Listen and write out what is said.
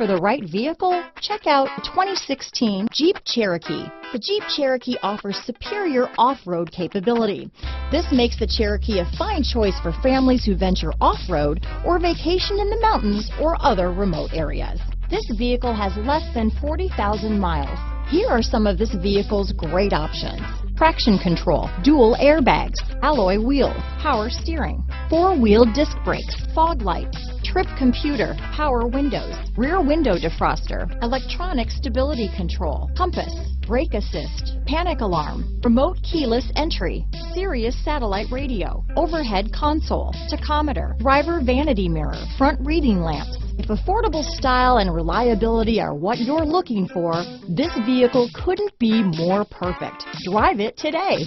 for the right vehicle? Check out 2016 Jeep Cherokee. The Jeep Cherokee offers superior off-road capability. This makes the Cherokee a fine choice for families who venture off-road or vacation in the mountains or other remote areas. This vehicle has less than 40,000 miles. Here are some of this vehicle's great options: traction control, dual airbags, alloy wheels, power steering, four-wheel disc brakes, fog lights, trip computer, power windows, rear window defroster, electronic stability control, compass, brake assist, panic alarm, remote keyless entry, Sirius Satellite Radio, overhead console, tachometer, driver vanity mirror, front reading lamps. If affordable style and reliability are what you're looking for, this vehicle couldn't be more perfect. Drive it today.